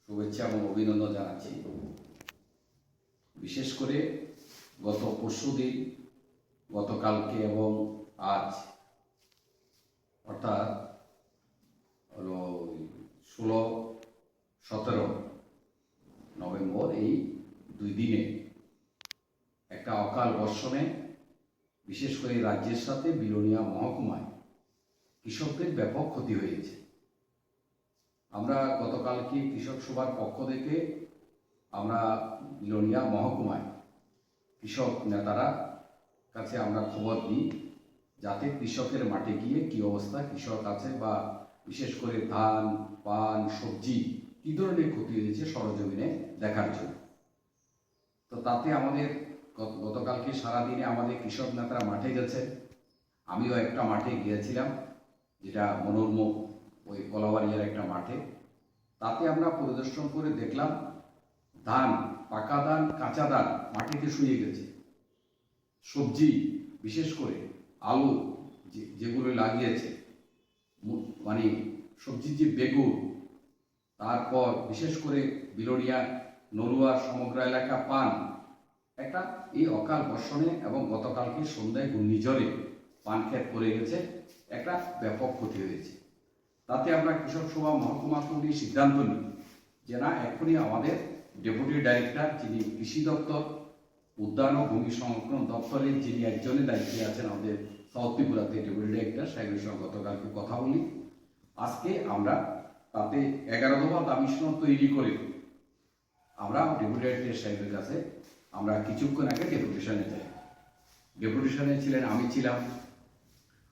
শুভেচ্ছা এবং অভিনন্দন জানাচ্ছি। বিশেষ করে গত পরশুদিন, গতকালকে এবং আজ অর্থাৎ হলো 16-17 নভেম্বর এই 2 দিনে একটা অকাল বর্ষণে বিশেষ করে রাজ্যের সাথে বিলোনিয়া মহকুমায় কৃষকদের ব্যাপক ক্ষতি হয়েছে। আমরা গতকালকে কৃষক সভার পক্ষ থেকে আমরা বিলোনিয়া মহকুমায় কৃষক নেতারা কাছে আমরা খবর দিই, যাতে কৃষকের মাঠে গিয়ে কি অবস্থা কৃষক আছে বা বিশেষ করে ধান, পান, সবজি কী ধরনের ক্ষতি হয়েছে সরজমিনে দেখার জন্য। তো তাতে আমাদের গতকালকে সারাদিনে আমাদের কৃষক নেতারা মাঠে গেছে। আমিও একটা মাঠে গিয়েছিলাম, যেটা মনোরম ওই কলাবাড়িয়ার একটা মাঠে। তাতে আমরা পরিদর্শন করে দেখলাম ধান, পাকা ধান, কাঁচা ধান মাটিতে শুয়ে গেছে। সবজি বিশেষ করে আলু যেগুলো লাগিয়েছে, মানে সবজির যে বেগুন, তারপর বিশেষ করে বিলোনিয়া নলুয়া সমগ্র এলাকা পান, একটা এই অকাল বর্ষণে এবং গতকালকে সন্ধ্যায় ঘূর্ণিঝড়ে পান ক্ষেত পড়ে গেছে, একটা ব্যাপক ক্ষতি হয়েছে। তাতে আমরা কৃষক সভা মহকুমা কমিটির সিদ্ধান্ত নিই যে না, এখনই আমাদের ডেপুটি ডাইরেক্টর, যিনি কৃষি দপ্তর, উদ্যান ও ভূমি সংরক্ষণ দপ্তরের যিনি একজনের দায়িত্বে আছেন আমাদের সাউথ ত্রিপুরাতে ডেপুটি ডাইরেক্টর সাহেবের সঙ্গে গতকালকে কথা বলি। আজকে আমরা তাতে 11 দফা দাবি সনদ তৈরি করে আমরা ডেপুটি ডাইরেক্টর সাহেবের কাছে আমরা কিছুক্ষণ আগে ডেপুটেশনে যাই। ডেপুটেশনে ছিলেন, আমি ছিলাম,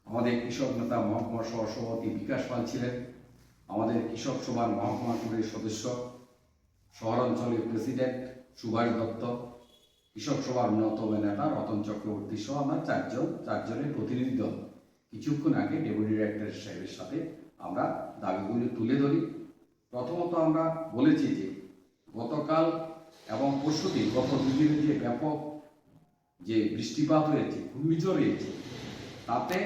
আমাদের কৃষক নেতা মহকুমা সভাপতি বিকাশ পাল ছিলেন, আমাদের কৃষক সভার মহকুমা কমিটির সদস্য শহরাঞ্চলের প্রেসিডেন্ট সুভাষ দত্ত, কৃষক সভার অন্যতম নেতা রতন চক্রবর্তী সহ আমরা চারজনের প্রতিনিধি দল কিছুক্ষণ আগে ডেপুটি ডাইরেক্টর সাহেবের সাথে আমরা দাবিগুলি তুলে ধরি। প্রথমত আমরা বলেছি যে গতকাল এবং পরশুদিন গত 2 দিনে যে ব্যাপক যে বৃষ্টিপাত হয়েছে, ঘূর্ণিঝড় হয়েছে, তাতে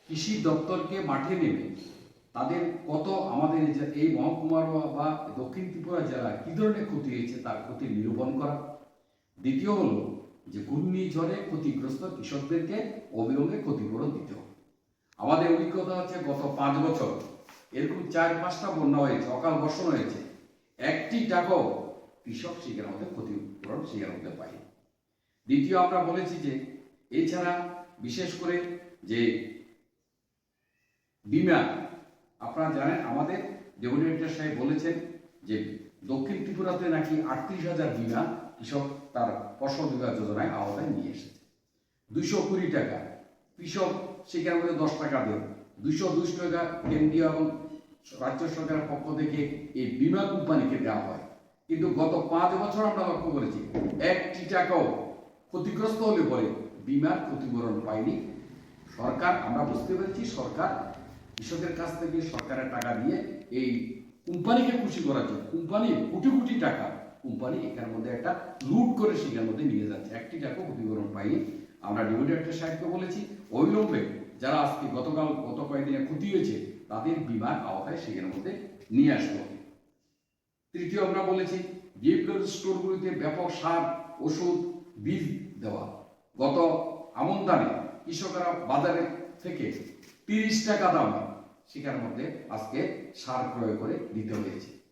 কৃষি দপ্তরকে মাঠে নেমে তাদের কত আমাদের এই মহকুমার বা দক্ষিণ ত্রিপুরা জেলায় কী ধরনের ক্ষতি হয়েছে তার ক্ষতি নিরূপণ করা। দ্বিতীয় হলো যে ঘূর্ণিঝড়ে ক্ষতিগ্রস্ত কৃষকদেরকে অবিলম্বে ক্ষতিপূরণ দিতে হবে। আমাদের অভিজ্ঞতা হচ্ছে গত 5 বছর এরকম 4-5টা বন্যা হয়েছে, অকাল বর্ষণ হয়েছে, একটি টাকাও কৃষক সেখানের মধ্যে ক্ষতিপূরণ সেখানের মধ্যে পায়নি। দ্বিতীয় আমরা বলেছি যে এছাড়া বিশেষ করে যে বিমা, আপনারা জানেন আমাদের ডেপুটি ডাইরেক্টর সাহেব বলেছেন যে দক্ষিণ ত্রিপুরাতে নাকি 38,000 বিমা কৃষক তার ফসল বিমা যোজনায় আওতায় নিয়ে এসেছে। 220 টাকা কৃষক সেখানের মধ্যে 10 টাকা দেবে, 220 টাকা কেন্দ্রীয় এবং রাজ্য সরকারের পক্ষ থেকে এই বিমা কোম্পানিকে দেওয়া হয়। কিন্তু গত 5 বছর আমরা লক্ষ্য করেছি একটি টাকাও ক্ষতিগ্রস্ত হলে পরে বিমার ক্ষতিপূরণ পায়নি সরকার। আমরা বুঝতে পেরেছি সরকার কৃষকের কাছ থেকে সরকারের টাকা দিয়ে এই কোম্পানিকে খুশি করার জন্য, কোম্পানি কোটি কোটি টাকা কোম্পানি এখানের মধ্যে একটা লুট করে সেখানের মধ্যে নিয়ে যাচ্ছে, একটি টাকা ক্ষতিপূরণ পাইনি। আমরা ডেপুটি ডাইরেক্টর সাহেবকে বলেছি অবিলম্বে যারা আজকে গত কয়েকদিনে ক্ষতি হয়েছে তাদের বিমার আওতায় সেখানের মধ্যে নিয়ে আসতে হবে। তৃতীয় আমরা বলেছি ডিএপি স্টোরগুলিতে ব্যাপক সার, ওষুধ, বীজ দেওয়া। গত আমদানি কৃষকরা বাজারে থেকে 30 টাকা দামে সেখানের মধ্যে আজকে সার ক্রয় করে দিতে হয়েছে।